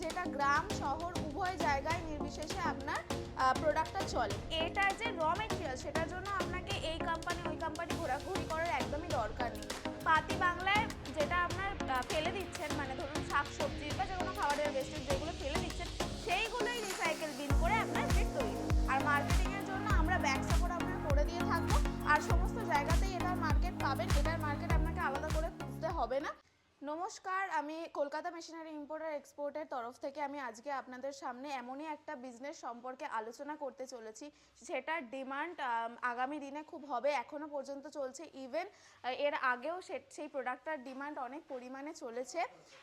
যেটা গ্রাম শহর উভয় জায়গায় নির্বিশেষে আপনার প্রোডাক্টটা চলে। এটার যে র মেটেরিয়াল সেটার জন্য আপনাকে এই কোম্পানি ওই কোম্পানি ঘোরাঘুরি করার একদমই দরকার নেই। পাতি বাংলায় যেটা আপনার ফেলে দিচ্ছেন, মানে ধরুন শাক সবজি বা যে কোনো খাবারের ওয়েস্টেজ যেগুলো ফেলে দিচ্ছেন সেইগুলোই রিসাইকেল বিন করে আপনার বেড তৈরি। আর মার্কেটিংয়ের জন্য আমরা ব্যাক সাপোর্ট আপনার করে দিয়ে থাকবো। আর সমস্ত জায়গাতেই এটার মার্কেট পাবেন, এটার মার্কেট আপনাকে আলাদা করে খুঁজতে হবে না। নমস্কার, আমি কলকাতা মেশিনারি ইম্পোর্টার এক্সপোর্টের তরফ থেকে আমি আজকে আপনাদের সামনে এমনই একটা বিজনেস সম্পর্কে আলোচনা করতে চলেছি সেটার ডিমান্ড আগামী দিনে খুব হবে, এখনও পর্যন্ত চলছে, ইভেন এর আগেও সেই প্রোডাক্টটার ডিমান্ড অনেক পরিমাণে চলেছে।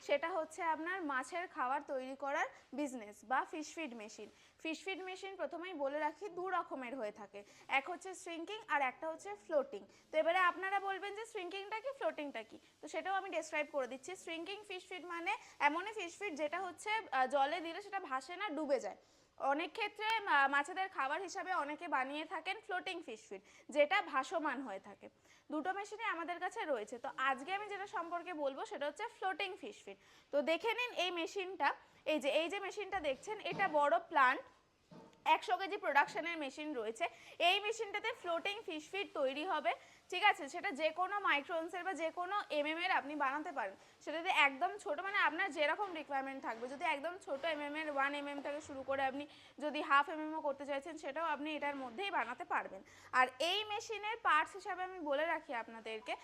সেটা হচ্ছে আপনার মাছের খাবার তৈরি করার বিজনেস বা fish feed machine. Fish feed machine প্রথমেই বলে রাখি দু রকমের হয়ে থাকে, এক হচ্ছে শ্রিঙ্কিং আর একটা হচ্ছে ফ্লোটিং। তো এবারে আপনারা বলবেন যে শ্রিঙ্কিংটা কি ফ্লোটিংটা কি, তো সেটাও আমি ডেসক্রাইব করে দিচ্ছি। শ্রিঙ্কিং ফিশ ফিড মানে এমনই ফিশ ফিড যেটা হচ্ছে জলে দিলে সেটা ভাসে না, ডুবে যায়। অনেক ক্ষেত্রে মাছেদের খাবার হিসাবে অনেকে বানিয়ে থাকেন ফ্লোটিং ফিশ ফিড, যেটা ভাসমান হয়ে থাকে। দুটো মেশিনই আমাদের কাছে রয়েছে। তো আজকে আমি যেটা সম্পর্কে বলবো সেটা হচ্ছে ফ্লোটিং ফিশ ফিড। তো দেখে নিন এই মেশিনটা, এই যে মেশিনটা দেখছেন এটা বড় প্লান্ট, 100 কেজি প্রোডাকশনের মেশিন রয়েছে। এই মেশিনটাতে ফ্লোটিং ফিশ ফিড তৈরি হবে, ঠিক আছে। সেটা যে কোনো মাইক্রোনসের বা যে কোনো এর আপনি বানাতে পারেন। সেটাতে একদম ছোট, মানে আপনার যেরকম রিকোয়ারমেন্ট থাকবে, যদি একদম ছোট এর 1 থেকে শুরু করে আপনি যদি হাফ ও করতে চাইছেন সেটাও আপনি এটার মধ্যেই বানাতে পারবেন। আর এই মেশিনের পার্টস হিসাবে আমি বলে রাখি আপনাদেরকে,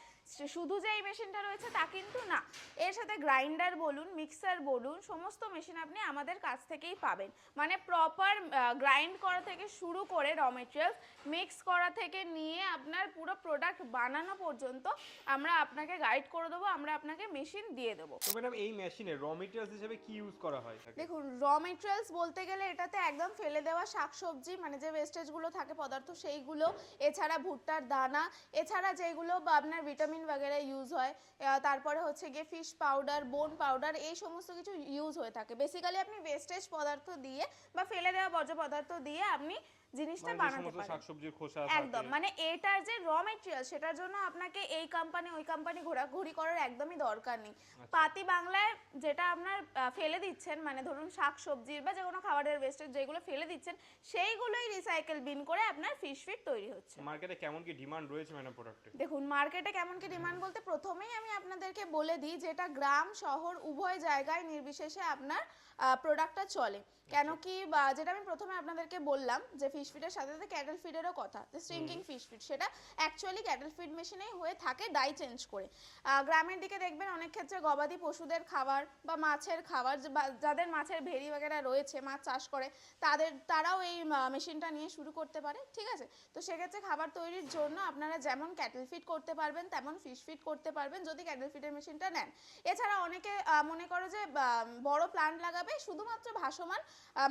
শুধু যে এই মেশিনটা রয়েছে তা কিন্তু না, এর সাথে গ্রাইন্ডার বলুন, মিক্সার বলুন, সমস্ত মেশিন আপনি আমাদের কাছ থেকেই পাবেন। মানে প্রপার গ্রাইন্ড করা থেকে শুরু করে র মেটেরিয়ালস মিক্স করা থেকে নিয়ে আপনার পুরো প্রোডাক্ট বানানো পর্যন্ত আমরা আপনাকে গাইড করে দেবো, আমরা আপনাকে মেশিন দিয়ে দেবো। তো ম্যাডাম এই মেশিনে র মেটেরিয়ালস হিসেবে কি ইউজ করা হয়? দেখুন, র মেটেরিয়ালস বলতে গেলে এটাতে একদম ফেলে দেওয়া শাকসবজি, মানে যে ওয়েস্টেজগুলো থাকে পদার্থ সেইগুলো, এছাড়া ভুট্টার দানা, এছাড়া যেগুলো বা আপনার ভিটামিন বাগেরা ইউজ হয়, তারপরে হচ্ছে গিয়ে ফিশ পাউডার, বোন পাউডার, এই সমস্ত কিছু ইউজ হয়ে থাকে। বেসিক্যালি আপনি ওয়েস্টেজ পদার্থ দিয়ে বা ফেলে দেওয়া বর্জ্য পদার্থ দিয়ে আপনি জিনিসটা বানাতে পারেন। শাকসবজির খোসা একদম, মানে এটার যে র মেটেরিয়াল সেটার জন্য আপনাকে এই কোম্পানি ওই কোম্পানি ঘোরাঘুরি করার একদমই দরকার নেই। পাতি বাংলায় যেটা আপনার ফেলে দিচ্ছেন, মানে ধরুন শাক সবজির বা যে কোনো খাবারের ওয়েস্টেজ যেগুলো ফেলে দিচ্ছেন সেইগুলোই রিসাইকেল বিন করে আপনার ফিশ ফিড তৈরি হচ্ছে। মার্কেটে কেমন কি ডিমান্ড রয়েছে ম্যাডাম প্রোডাক্টে? দেখুন, মার্কেটে কেমন কি ডিমান্ড বলতে প্রথমেই আমি আপনাদেরকে বলে দিই যেটা গ্রাম শহর উভয় জায়গায় নির্বিশেষে আপনার প্রোডাক্টটা চলে। কেন কি যেটা আমি প্রথমে আপনাদেরকে বললাম যে ফিশ ফিডের সাথে সাথে ক্যাটেল ফিডেরও কথা, যে শ্রিঙ্কিং ফিশ ফিড, সেটা অ্যাকচুয়ালি ক্যাটেল ফিড মেশিনেই হয়ে থাকে ডাই চেঞ্জ করে। গ্রামের দিকে দেখবেন অনেক ক্ষেত্রে গবাদি পশুদের খাবার বা মাছের খাবার, যাদের মাছের ভেড়ি বাগেরা রয়েছে, মাছ চাষ করে, তারাও এই মেশিনটা নিয়ে শুরু করতে পারে, ঠিক আছে। তো সেক্ষেত্রে খাবার তৈরির জন্য আপনারা যেমন ক্যাটেল ফিড করতে পারবেন তেমন ফিশ ফিড করতে পারবেন যদি ক্যাটেল ফিডের মেশিনটা নেন। এছাড়া অনেকে মনে করে যে বড় প্ল্যান্ট লাগাবে শুধুমাত্র ভাসমান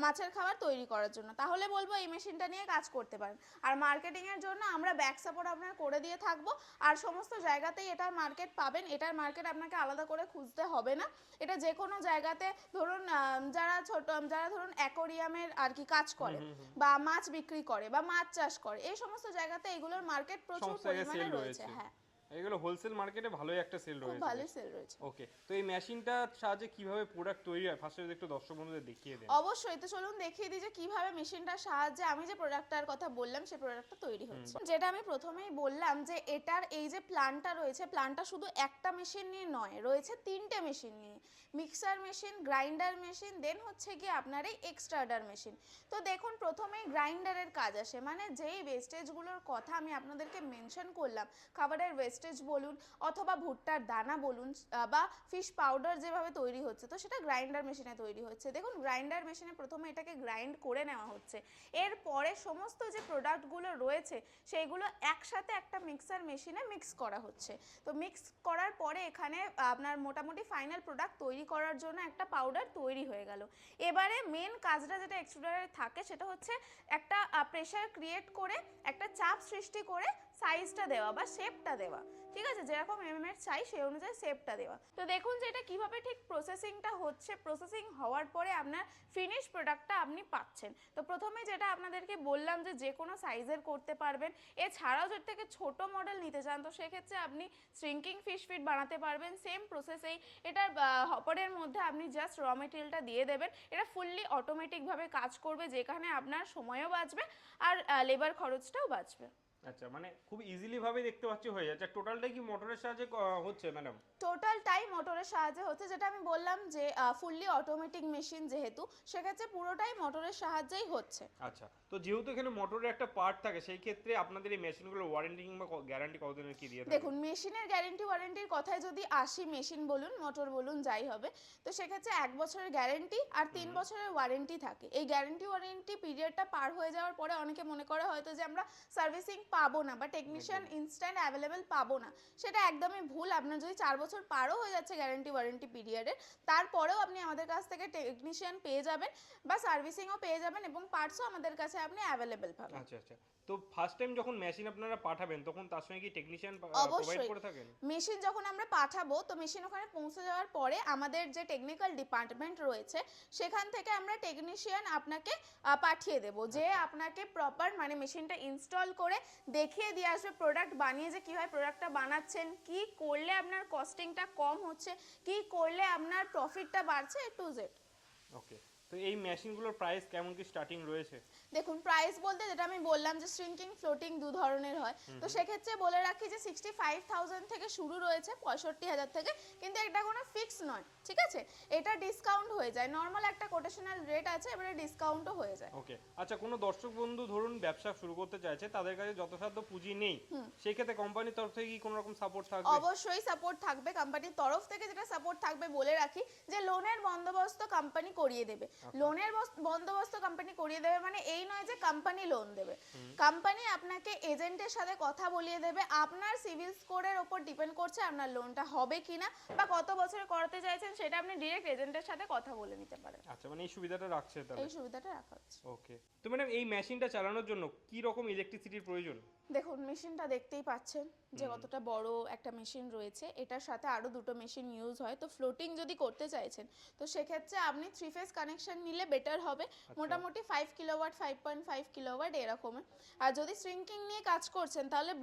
মাছের খাবার তৈরি করার জন্য, তাহলে বলবো এই মেশিনটা নিয়ে কাজ করতে পারেন। আর মার্কেটিংয়ের জন্য আমরা ব্যাক সাপোর্ট আপনার করে দিয়ে থাকবো। আর সমস্ত জায়গাতেই এটার মার্কেট পাবেন, এটার মার্কেট আপনাকে আলাদা করে খুঁজতে হবে না। এটা যে কোনো জায়গাতে, ধরুন যারা ধরুন অ্যাকোরিয়ামের আর কি কাজ করে বা মাছ বিক্রি করে বা মাছ চাষ করে, এই সমস্ত জায়গাতে এগুলোর মার্কেট প্রচুর পরিমাণে রয়েছে। হ্যাঁ, এগুলো হোলসেল মার্কেটে ভালোই একটা সেল রয়েছে, খুব ভালো সেল রয়েছে। ওকে, তো এই মেশিনটার সাহায্যে কিভাবে প্রোডাক্ট তৈরি হয় ফার্স্টে যদি একটু দর্শক বন্ধুদের দেখিয়ে দেন। অবশ্যই, তো চলুন দেখিয়ে দিই যে কিভাবে মেশিনটার সাহায্যে আমি যে প্রোডাক্টটার কথা বললাম সেই প্রোডাক্টটা তৈরি হচ্ছে। যেটা আমি প্রথমেই বললাম যে এটার এই যে প্ল্যান্টটা রয়েছে, প্ল্যান্টটা শুধু একটা মেশিন নিয়ে নয়, রয়েছে 3টে মেশিন নিয়ে, মিক্সার মেশিন, গ্রাইন্ডার মেশিন, দেন হচ্ছে গিয়ে আপনার এই এক্সট্রাডার মেশিন। তো দেখুন, প্রথমেই গ্রাইন্ডারের কাজ আসে, মানে যেই ওয়েস্টেজগুলোর কথা আমি আপনাদেরকে মেনশন করলাম, খাবারের ওয়েস্টেজ বলুন অথবা ভুট্টার দানা বলুন বা ফিশ পাউডার যেভাবে তৈরি হচ্ছে, তো সেটা গ্রাইন্ডার মেশিনে তৈরি হচ্ছে। দেখুন, গ্রাইন্ডার মেশিনে প্রথমে এটাকে গ্রাইন্ড করে নেওয়া হচ্ছে, এরপরে সমস্ত যে প্রোডাক্টগুলো রয়েছে সেইগুলো একসাথে একটা মিক্সার মেশিনে মিক্স করা হচ্ছে। তো মিক্স করার পরে এখানে আপনার মোটামুটি ফাইনাল প্রোডাক্ট তৈরি করার জন্য একটা পাউডার তৈরি হয়ে গেল। এবারে মেন কাজটা যেটা এক্সট্রুডারে থাকে সেটা হচ্ছে একটা প্রেশার ক্রিয়েট করে একটা চাপ সৃষ্টি করে সাইজটা দেওয়া বা শেপটা দেওয়া। ঠিক আছে, যেরকম এর চাই সেই অনুযায়ী শেপটা দেওয়া। তো দেখুন যে এটা কিভাবে ঠিক প্রসেসিংটা হচ্ছে, প্রসেসিং হওয়ার পরে আপনার ফিনিশ প্রোডাক্টটা আপনি পাচ্ছেন। তো প্রথমে যেটা আপনাদেরকে বললাম যে কোনো সাইজের করতে পারবেন, এছাড়াও যদি থেকে ছোট মডেল নিতে চান তো সেক্ষেত্রে আপনি শ্রিঙ্কিং ফিশ ফিট বানাতে পারবেন। সেম প্রসেসেই এটার হপারের মধ্যে আপনি জাস্ট র মেটেরিয়ালটা দিয়ে দেবেন, এটা ফুললি অটোমেটিকভাবে কাজ করবে, যেখানে আপনার সময়ও বাঁচবে আর লেবার খরচটাও বাঁচবে। আচ্ছা, মানে খুব ইজিলি ভাবে দেখতে পাচ্ছি হয়ে যাচ্ছে। টোটালটাই কি মোটরের সাহায্যে হচ্ছে ম্যাডাম? টোটালটাই মোটরের সাহায্যে হচ্ছে, যেটা আমি বললাম যে ফুললি অটোমেটিক মেশিন যেহেতু, সেক্ষেত্রে পুরোটাই মোটরের সাহায্যেই হচ্ছে। আচ্ছা, তো যেহেতু এখানে মোটরের একটা পার্ট থাকে, সেই ক্ষেত্রে আপনাদের এই মেশিনগুলোর ওয়ারেন্টি কিংবা গ্যারান্টি কতদিনের কি দিয়ে থাকে? দেখুন, মেশিনের গ্যারেন্টি ওয়ারেন্টির কথায় যদি আসি, মেশিন বলুন মোটর বলুন যাই হবে, তো সেক্ষেত্রে 1 বছরের গ্যারেন্টি আর 3 বছরের ওয়ারেন্টি থাকে। এই গ্যারেন্টি ওয়ারেন্টি পিরিয়ডটা পার হয়ে যাওয়ার পরে অনেকে মনে করে হয়তো যে আমরা সার্ভিসিং পাবো না বা টেকনিশিয়ান ইনস্ট্যান্ট অ্যাভেলেবেল পাবো না, সেটা একদমই ভুল। আপনার যদি 4 বছর পারও হয়ে যাচ্ছে গ্যারেন্টি ওয়ারেন্টি পিরিয়ডের, তারপরেও আপনি আমাদের কাছ থেকে টেকনিশিয়ান পেয়ে যাবেন বা সার্ভিসিংও পেয়ে যাবেন এবং পার্টসও আমাদের কাছে আপনি অ্যাভেলেবেল পাবেন। আচ্ছা আচ্ছা, তো ফার্স্ট টাইম যখন মেশিন আপনারা পাঠাবেন তখন তার সঙ্গে কি টেকনিশিয়ান প্রোভাইড অবশ্যই করে থাকেন? মেশিন যখন আমরা পাঠাবো তো মেশিন ওখানে পৌঁছে যাওয়ার পরে আমাদের যে টেকনিক্যাল ডিপার্টমেন্ট রয়েছে সেখান থেকে আমরা টেকনিশিয়ান আপনাকে পাঠিয়ে দেব, যে আপনাকে প্রপার মানে মেশিনটা ইনস্টল করে দেখিয়ে দিয়ে আসবে, প্রোডাক্ট বানিয়ে যে কীভাবে প্রোডাক্টটা বানাচ্ছেন, কি করলে আপনার কস্টিংটা কম হচ্ছে, কি করলে আপনার প্রফিটটা বাড়ছে, এ টু জেড। ওকে, তো এই মেশিনগুলোর প্রাইস কেমন কি স্টার্টিং রয়েছে? দেখুন, প্রাইস বলতে যেটা আমি বললাম যে শ্রিঙ্কিং ফ্লোটিং দু ধরনের হয়, তো সেক্ষেত্রে বলে রাখি যে 65,000 থেকে শুরু রয়েছে, 65,000 থেকে, কিন্তু এটা কোনো ফিক্স নয়, ঠিক আছে, এটা ডিসকাউন্ট হয়ে যায়। নর্মাল একটা কোটেশনাল রেট আছে, এবারে ডিসকাউন্টও হয়ে যায়। ওকে, আচ্ছা, কোনো দর্শক বন্ধু ধরুন ব্যবসা শুরু করতে চাইছে, তাদের কাছে যথাসাধ্য পুঁজি নেই, সেই ক্ষেত্রে কোম্পানির তরফ থেকে কি কোনো রকম সাপোর্ট থাকবে? অবশ্যই সাপোর্ট থাকবে কোম্পানির তরফ থেকে। যেটা সাপোর্ট থাকবে বলে রাখি যে লোনের বন্দোবস্ত কোম্পানি করিয়ে দেবে। লোনের বন্দোবস্ত কোম্পানি করিয়ে দেবে মানে এই নয় যে কোম্পানি লোন দেবে, কোম্পানি আপনাকে এজেন্টের সাথে কথা বলিয়ে দেবে। আপনার সিভিল স্কোরের উপর ডিপেন্ড করছে আপনার লোনটা হবে কিনা বা কত বছরে করাতে চাইছেন, সেটা আপনি ডিরেক্ট এজেন্টের সাথে কথা বলে নিতে পারেন। আচ্ছা, মানে এই সুবিধাটা রাখছে তাহলে? এই সুবিধাটা রাখা হচ্ছে। ওকে, তো ম্যাডাম এই মেশিনটা চালানোর জন্য কি রকম ইলেকট্রিসিটির প্রয়োজন? দেখুন, মেশিনটা দেখতেই পাচ্ছেন যে কতটা বড় একটা মেশিন রয়েছে, এটার সাথে আরো দুটো মেশিন ইউজ হয়। তো ফ্লোটিং যদি করতে চাইছেন তো সেক্ষেত্রে আপনি 3 ফেজ কানেকশন নিলে বেটার হবে, মোটামুটি 5 কিলোওয়াট 5.5 কিলোওয়াট এরকমের। আর যদি শ্রিঙ্কিং নিয়ে কাজ করছেন তাহলে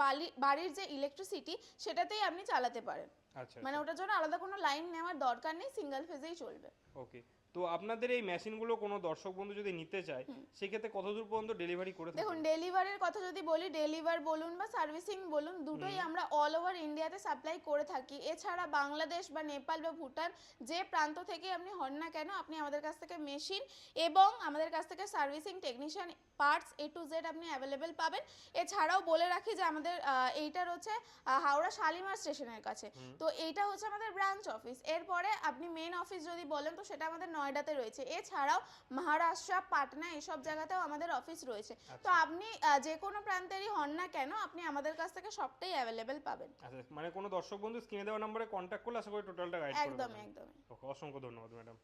বাড়ির যে ইলেকট্রিসিটি সেটাতেই আপনি চালাতে পারেন, আচ্ছা, মানে ওটার জন্য আলাদা কোনো লাইন নেওয়ার দরকার নেই, সিঙ্গেল ফেজেই চলবে। ওকে, তো আপনাদের এই মেশিনগুলো কোনো দর্শক বন্ধু যদি নিতে চায় সেক্ষেত্রে কতদূর পর্যন্ত ডেলিভারি করে থাকেন? দেখুন, ডেলিভারির কথা যদি বলি, ডেলিভার বলুন বা সার্ভিসিং বলুন, দুটোই আমরা অল ওভার ইন্ডিয়াতে সাপ্লাই করে থাকি। এছাড়া বাংলাদেশ বা নেপাল বা ভুটান যে প্রান্ত থেকে আপনি হন না কেন, আপনি আমাদের কাছ থেকে মেশিন এবং আমাদের কাছ থেকে servicing technician parts A to Z আপনি অ্যাভেলেবেল পাবেন। এছাড়াও বলে রাখি যে আমাদের এইটা হচ্ছে হাওড়া শালিমার স্টেশনের কাছে, তো এইটা হচ্ছে আমাদের ব্রাঞ্চ অফিস। এরপরে আপনি মেন অফিস যদি বলেন তো সেটা আমাদের নয়ডাতে রয়েছে। এছাড়াও মহারাষ্ট্র, পাটনা এসব জায়গাতেও আমাদের অফিস রয়েছে। তো আপনি যে কোনো প্রান্তেরই হন না কেন, আপনি আমাদের কাছ থেকে সবটাই অ্যাভেলেবেল পাবেন। আচ্ছা, মানে কোনো দর্শক বন্ধু স্ক্রিনে দেওয়া নম্বরে কন্ট্যাক্ট করলে আশা করি টোটালটা গাইড করে দেবেন। একদমই একদমই। ওকে, অসংখ্য ধন্যবাদ ম্যাডাম।